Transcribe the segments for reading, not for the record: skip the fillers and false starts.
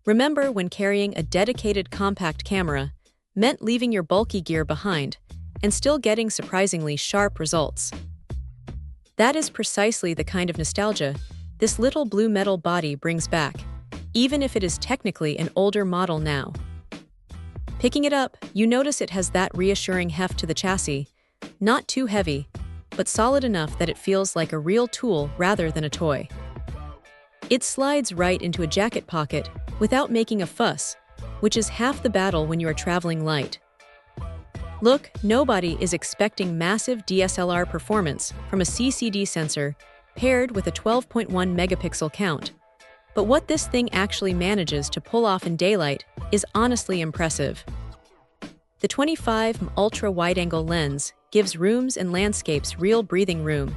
Remember when carrying a dedicated compact camera meant leaving your bulky gear behind and still getting surprisingly sharp results. That is precisely the kind of nostalgia this little blue metal body brings back, even if it is technically an older model now. Picking it up, you notice it has that reassuring heft to the chassis, not too heavy, but solid enough that it feels like a real tool rather than a toy. It slides right into a jacket pocket without making a fuss, which is half the battle when you are traveling light. Look, nobody is expecting massive DSLR performance from a CCD sensor paired with a 12.1 megapixel count. But what this thing actually manages to pull off in daylight is honestly impressive. The 25mm ultra-wide-angle lens gives rooms and landscapes real breathing room,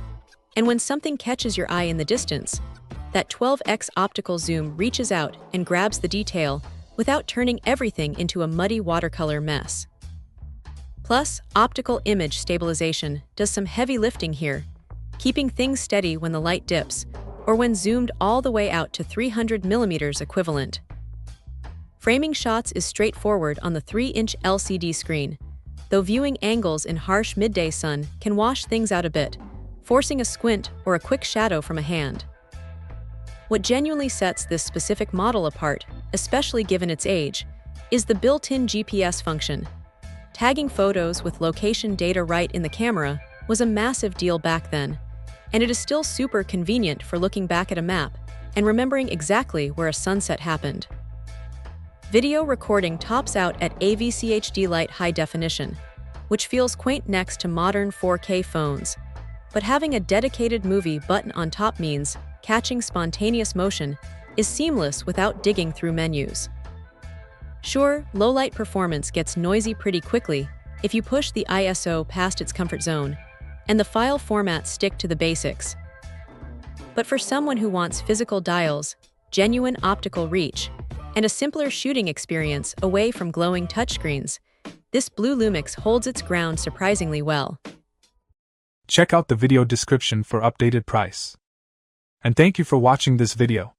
and when something catches your eye in the distance, that 12x optical zoom reaches out and grabs the detail without turning everything into a muddy watercolor mess. Plus, optical image stabilization does some heavy lifting here, keeping things steady when the light dips, or when zoomed all the way out to 300mm equivalent. Framing shots is straightforward on the 3-inch LCD screen, though viewing angles in harsh midday sun can wash things out a bit, forcing a squint or a quick shadow from a hand. What genuinely sets this specific model apart, especially given its age, is the built-in GPS function. Tagging photos with location data right in the camera was a massive deal back then, and it is still super convenient for looking back at a map and remembering exactly where a sunset happened. Video recording tops out at AVCHD Lite high definition, which feels quaint next to modern 4K phones, but having a dedicated movie button on top means catching spontaneous motion is seamless without digging through menus. Sure, low-light performance gets noisy pretty quickly if you push the ISO past its comfort zone, and the file formats stick to the basics. But for someone who wants physical dials, genuine optical reach, and a simpler shooting experience away from glowing touchscreens, this blue Lumix holds its ground surprisingly well. Check out the video description for updated price. And thank you for watching this video.